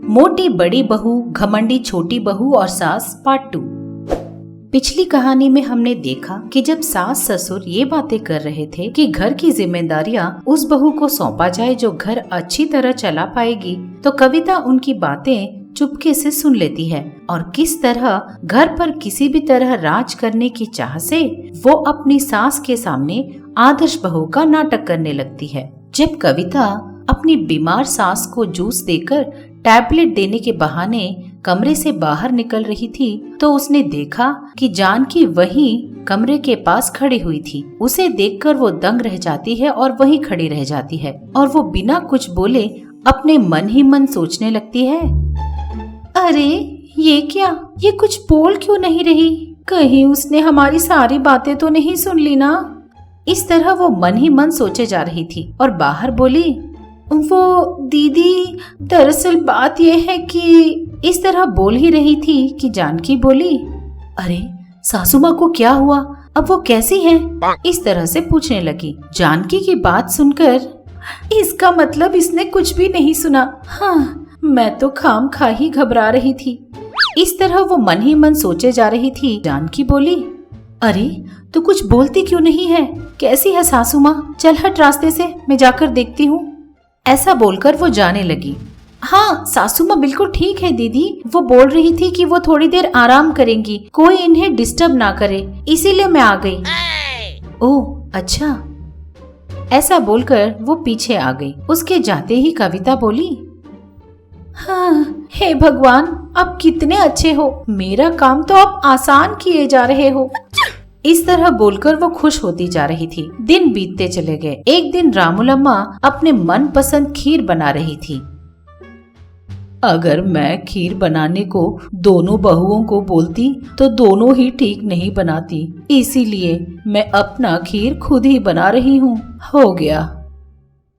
मोटी बड़ी बहू, घमंडी छोटी बहू और सास पार्ट 2। पिछली कहानी में हमने देखा कि जब सास ससुर ये बातें कर रहे थे कि घर की जिम्मेदारियां उस बहू को सौंपा जाए जो घर अच्छी तरह चला पाएगी, तो कविता उनकी बातें चुपके से सुन लेती है और किस तरह घर पर किसी भी तरह राज करने की चाह से वो अपनी सास के सामने आदर्श बहू का नाटक करने लगती है। जब कविता अपनी बीमार सास को जूस देकर टैबलेट देने के बहाने कमरे से बाहर निकल रही थी तो उसने देखा कि जानकी वहीं कमरे के पास खड़ी हुई थी। उसे देखकर वो दंग रह जाती है और वहीं खड़ी रह जाती है और वो बिना कुछ बोले अपने मन ही मन सोचने लगती है, अरे ये क्या, ये कुछ बोल क्यों नहीं रही, कहीं उसने हमारी सारी बातें तो नहीं सुन ली ना। इस तरह वो मन ही मन सोचे जा रही थी और बाहर बोली, वो दीदी दरअसल बात यह है कि इस तरह बोल ही रही थी कि जानकी बोली, अरे सासू माँ को क्या हुआ, अब वो कैसी हैं? इस तरह से पूछने लगी। जानकी की बात सुनकर, इसका मतलब इसने कुछ भी नहीं सुना। हाँ, मैं तो खाम खा ही घबरा रही थी। इस तरह वो मन ही मन सोचे जा रही थी। जानकी बोली, अरे तू कुछ बोलती क्यों नहीं है, कैसी है सासू माँ, चल हट रास्ते से, मैं जाकर देखती हूँ। ऐसा बोलकर वो जाने लगी। हाँ सासू माँ बिल्कुल ठीक है दीदी, वो बोल रही थी कि वो थोड़ी देर आराम करेंगी, कोई इन्हें डिस्टर्ब ना करे, इसीलिए मैं आ गई। ओह अच्छा। ऐसा बोलकर वो पीछे आ गई। उसके जाते ही कविता बोली, हाँ हे भगवान, आप कितने अच्छे हो, मेरा काम तो आप आसान किए जा रहे हो। इस तरह बोलकर वो खुश होती जा रही थी। दिन बीतते चले गए। एक दिन रामुलम्मा अपने मनपसंद खीर बना रही थी। अगर मैं खीर बनाने को दोनों बहुओं को बोलती तो दोनों ही ठीक नहीं बनाती, इसीलिए मैं अपना खीर खुद ही बना रही हूँ, हो गया।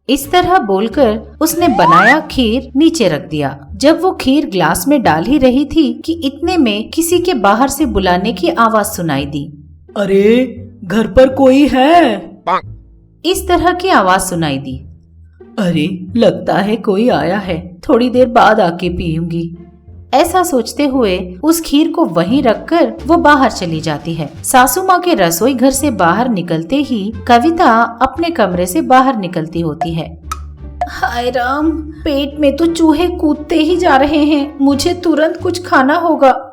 इस तरह बोलकर उसने बनाया खीर नीचे रख दिया। जब वो खीर ग्लास में डाल ही रही थी कि इतने में किसी के बाहर से बुलाने की आवाज सुनाई दी। अरे घर पर कोई है? इस तरह की आवाज सुनाई दी। अरे लगता है कोई आया है, थोड़ी देर बाद आके पीऊंगी। ऐसा सोचते हुए उस खीर को वहीं रखकर वो बाहर चली जाती है। सासू माँ के रसोई घर से बाहर निकलते ही कविता अपने कमरे से बाहर निकलती होती है। हाय राम, पेट में तो चूहे कूदते ही जा रहे हैं, मुझे तुरंत कुछ खाना होगा।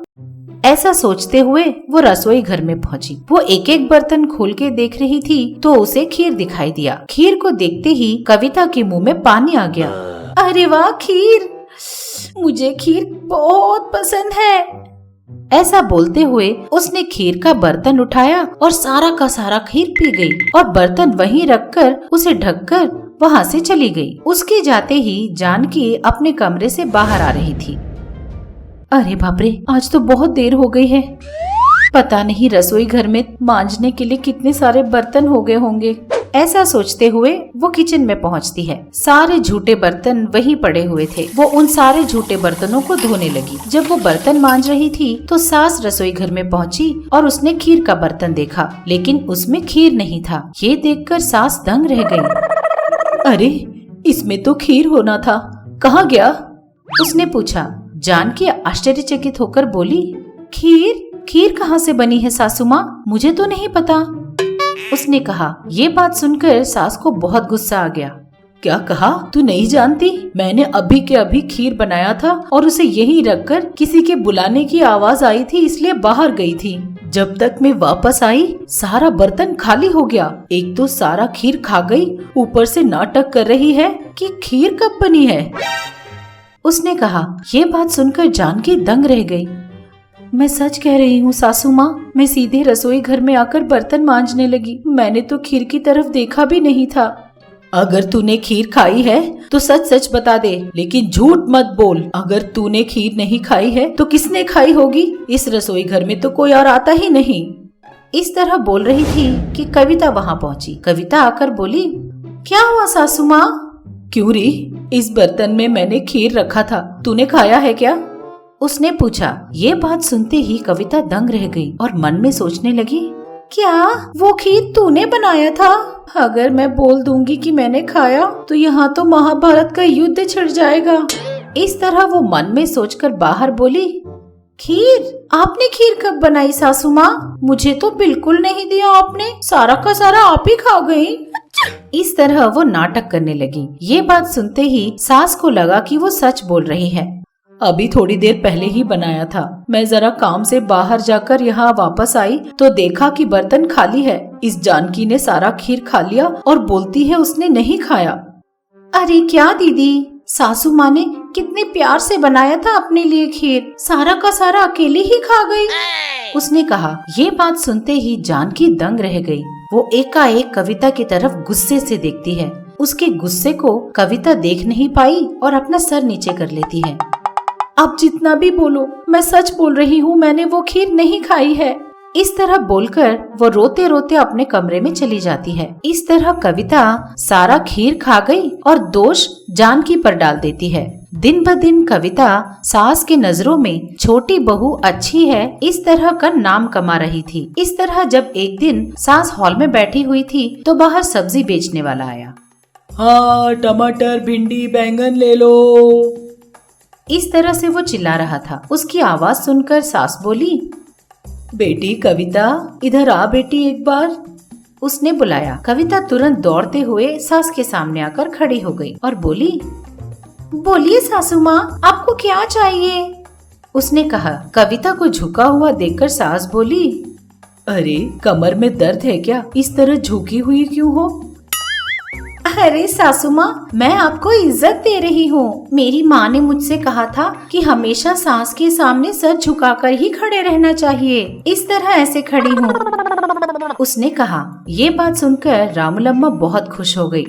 ऐसा सोचते हुए वो रसोई घर में पहुंची। वो एक एक बर्तन खोल के देख रही थी तो उसे खीर दिखाई दिया। खीर को देखते ही कविता के मुंह में पानी आ गया। अरे वाह खीर, मुझे खीर बहुत पसंद है। ऐसा बोलते हुए उसने खीर का बर्तन उठाया और सारा का सारा खीर पी गई और बर्तन वहीं रखकर उसे ढककर वहां से चली गई। उसके जाते ही जानकी अपने कमरे से बाहर आ रही थी। अरे बाप रे, आज तो बहुत देर हो गई है, पता नहीं रसोई घर में मांजने के लिए कितने सारे बर्तन हो गए होंगे। ऐसा सोचते हुए वो किचन में पहुंचती है। सारे झूठे बर्तन वहीं पड़े हुए थे। वो उन सारे झूठे बर्तनों को धोने लगी। जब वो बर्तन मांज रही थी तो सास रसोई घर में पहुंची और उसने खीर का बर्तन देखा, लेकिन उसमें खीर नहीं था। ये देखकर सास दंग रह गई। अरे इसमें तो खीर होना था, कहाँ गया? उसने पूछा। जानकी आश्चर्यचकित होकर बोली, खीर कहाँ से बनी है सासू माँ, मुझे तो नहीं पता। उसने कहा। ये बात सुनकर सास को बहुत गुस्सा आ गया। क्या कहा? तू नहीं जानती? मैंने अभी के अभी खीर बनाया था और उसे यहीं रखकर किसी के बुलाने की आवाज आई थी, इसलिए बाहर गई थी। जब तक मैं वापस आई सारा बर्तन खाली हो गया। एक तो सारा खीर खा गई, ऊपर से नाटक कर रही है कि खीर कब बनी है। उसने कहा। ये बात सुनकर जानकी दंग रह गई। मैं सच कह रही हूँ सासू माँ, मैं सीधे रसोई घर में आकर बर्तन मांजने लगी, मैंने तो खीर की तरफ देखा भी नहीं था। अगर तूने खीर खाई है तो सच सच बता दे, लेकिन झूठ मत बोल। अगर तूने खीर नहीं खाई है तो किसने खाई होगी? इस रसोई घर में तो कोई और आता ही नहीं। इस तरह बोल रही थी कि कविता वहाँ पहुँची। कविता आकर बोली, क्या हुआ सासू माँ? क्यों री, इस बर्तन में मैंने खीर रखा था, तूने खाया है क्या? उसने पूछा। ये बात सुनते ही कविता दंग रह गई और मन में सोचने लगी, क्या वो खीर तूने बनाया था? अगर मैं बोल दूंगी कि मैंने खाया तो यहाँ तो महाभारत का युद्ध छिड़ जाएगा। इस तरह वो मन में सोचकर बाहर बोली, खीर? आपने खीर कब बनाई सासू माँ? मुझे तो बिल्कुल नहीं दिया आपने, सारा का सारा आप ही खा गई। इस तरह वो नाटक करने लगी। ये बात सुनते ही सास को लगा कि वो सच बोल रही है। अभी थोड़ी देर पहले ही बनाया था। मैं जरा काम से बाहर जाकर यहाँ वापस आई तो देखा कि बर्तन खाली है। इस जानकी ने सारा खीर खा लिया और बोलती है उसने नहीं खाया। अरे क्या दीदी, सासू माँ ने कितने प्यार से बनाया था अपने लिए खीर, सारा का सारा अकेले ही खा गई, उसने कहा। ये बात सुनते ही जानकी दंग रह गई। वो एकाएक कविता की तरफ गुस्से से देखती है। उसके गुस्से को कविता देख नहीं पाई और अपना सर नीचे कर लेती है। अब जितना भी बोलो, मैं सच बोल रही हूँ, मैंने वो खीर नहीं खाई है। इस तरह बोलकर वो रोते रोते अपने कमरे में चली जाती है। इस तरह कविता सारा खीर खा गई और दोष जानकी पर डाल देती है। दिन ब दिन कविता सास के नजरों में छोटी बहू अच्छी है इस तरह का नाम कमा रही थी। इस तरह जब एक दिन सास हॉल में बैठी हुई थी तो बाहर सब्जी बेचने वाला आया। हाँ, टमाटर, भिंडी, बैंगन ले लो। इस तरह से वो चिल्ला रहा था। उसकी आवाज सुनकर सास बोली, बेटी कविता, इधर आ बेटी एक बार, उसने बुलाया। कविता तुरंत दौड़ते हुए सास के सामने आकर खड़ी हो गई और बोली, बोलिए सासू माँ, आपको क्या चाहिए? उसने कहा। कविता को झुका हुआ देखकर सास बोली, अरे कमर में दर्द है क्या? इस तरह झुकी हुई क्यों हो? अरे सासू माँ, मैं आपको इज्जत दे रही हूँ। मेरी माँ ने मुझसे कहा था कि हमेशा सास के सामने सर झुकाकर ही खड़े रहना चाहिए, इस तरह ऐसे खड़ी हूँ, उसने कहा। ये बात सुनकर रामलम्मा बहुत खुश हो गई।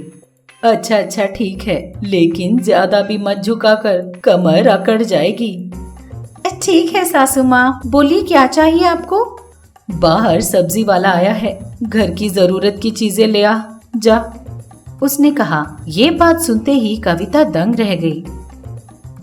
अच्छा अच्छा ठीक है, लेकिन ज्यादा भी मत झुका कर, कमर अकड़ जाएगी। ठीक है सासू माँ, बोलिए क्या चाहिए आपको? बाहर सब्जी वाला आया है, घर की जरूरत की चीजें ले आ जा, उसने कहा। ये बात सुनते ही कविता दंग रह गई।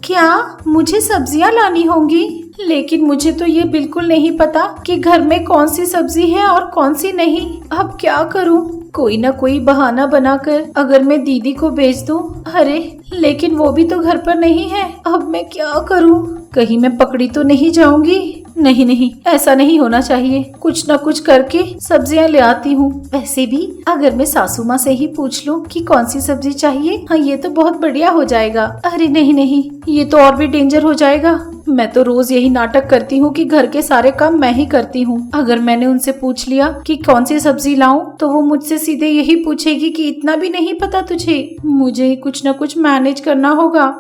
क्या मुझे सब्जियां लानी होंगी? लेकिन मुझे तो ये बिल्कुल नहीं पता कि घर में कौन सी सब्जी है और कौन सी नहीं। अब क्या करूं? कोई ना कोई बहाना बनाकर अगर मैं दीदी को भेज दूं। अरे लेकिन वो भी तो घर पर नहीं है। अब मैं क्या करूं? कहीं मैं पकड़ी तो नहीं जाऊंगी? नहीं नहीं, ऐसा नहीं होना चाहिए। कुछ ना कुछ करके सब्जियां ले आती हूँ। वैसे भी अगर मैं सासू माँ से ही पूछ लूँ कि कौन सी सब्जी चाहिए, हाँ ये तो बहुत बढ़िया हो जाएगा। अरे नहीं नहीं, ये तो और भी डेंजर हो जाएगा। मैं तो रोज यही नाटक करती हूँ कि घर के सारे काम मैं ही करती हूँ। अगर मैंने उनसे पूछ लिया कि कौन सी सब्जी लाऊं, तो वो मुझसे सीधे यही पूछेगी कि इतना भी नहीं पता तुझे। मुझे कुछ न कुछ मैनेज करना होगा।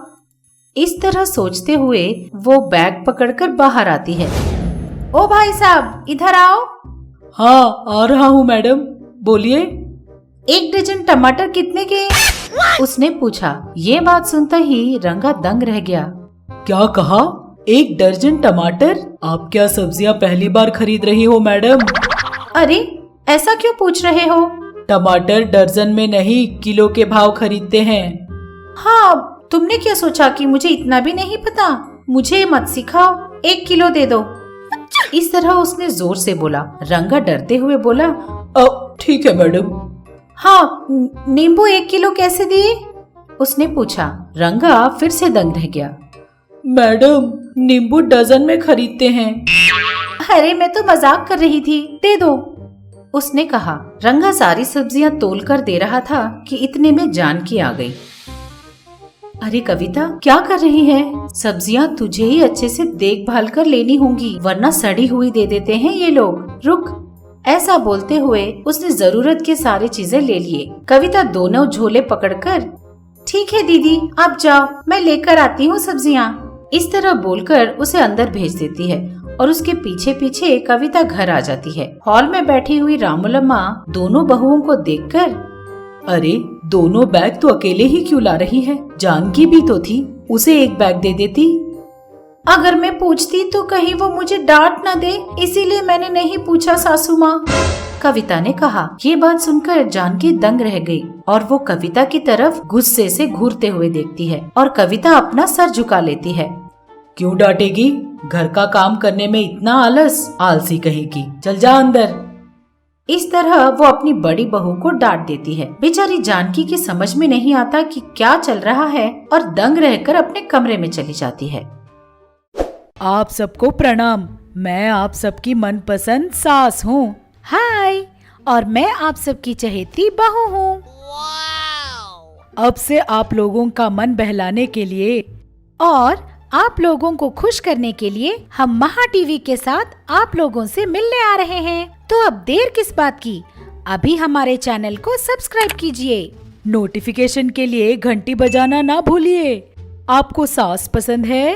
इस तरह सोचते हुए वो बैग पकड़कर बाहर आती है। ओ भाई साहब, इधर आओ। हाँ आ रहा हूँ मैडम, बोलिए। 1 दर्जन टमाटर कितने के? उसने पूछा। ये बात सुनता ही रंगा दंग रह गया। क्या कहा? 1 दर्जन टमाटर? आप क्या सब्जियां पहली बार खरीद रही हो मैडम? अरे ऐसा क्यों पूछ रहे हो? टमाटर दर्जन में नहीं, किलो के भाव खरीदते हैं। हाँ, तुमने क्या सोचा कि मुझे इतना भी नहीं पता? मुझे मत सिखाओ, 1 किलो दे दो। इस तरह उसने जोर से बोला। रंगा डरते हुए बोला, ठीक है मैडम। हाँ, नींबू 1 किलो कैसे दिए? उसने पूछा। रंगा फिर से दंग रह गया। मैडम, नींबू डजन में खरीदते हैं। अरे मैं तो मजाक कर रही थी, दे दो, उसने कहा। रंगा सारी सब्जियां तोल कर दे रहा था कि इतने में जानकी आ गई। अरे कविता, क्या कर रही है? सब्जियां तुझे ही अच्छे से देखभाल कर लेनी होंगी, वरना सड़ी हुई दे देते हैं ये लोग। रुक। ऐसा बोलते हुए उसने जरूरत के सारी चीजें ले लिए। कविता दोनों झोले पकड़कर, ठीक है दीदी, आप जाओ, मैं लेकर आती हूँ सब्जियाँ, इस तरह बोलकर उसे अंदर भेज देती है और उसके पीछे पीछे कविता घर आ जाती है। हॉल में बैठी हुई रामलम्मा दोनों बहुओं को देखकर, अरे दोनों बैग तो अकेले ही क्यों ला रही है? जानकी भी तो थी, उसे एक बैग दे देती। अगर मैं पूछती तो कहीं वो मुझे डांट न दे, इसीलिए मैंने नहीं पूछा सासू माँ, कविता ने कहा। ये बात सुनकर जानकी दंग रह गई और वो कविता की तरफ गुस्से से घूरते हुए देखती है और कविता अपना सर झुका लेती है। क्यों डांटेगी? घर का काम करने में इतना आलस, आलसी कहेगी। चल जा अंदर। इस तरह वो अपनी बड़ी बहू को डांट देती है। बेचारी जानकी की समझ में नहीं आता कि क्या चल रहा है और दंग रहकर अपने कमरे में चली जाती है। आप सबको प्रणाम। मैं आप सबकी मनपसंद सास हूँ। हाय, और मैं आप सबकी चहेती बहू हूँ। अब से आप लोगों का मन बहलाने के लिए और आप लोगों को खुश करने के लिए हम महा टीवी के साथ आप लोगों से मिलने आ रहे हैं। तो अब देर किस बात की, अभी हमारे चैनल को सब्सक्राइब कीजिए। नोटिफिकेशन के लिए घंटी बजाना ना भूलिए। आपको सास पसंद है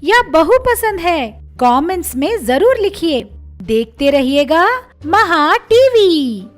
या बहू पसंद है, कमेंट्स में जरूर लिखिए। देखते रहिएगा महा टीवी।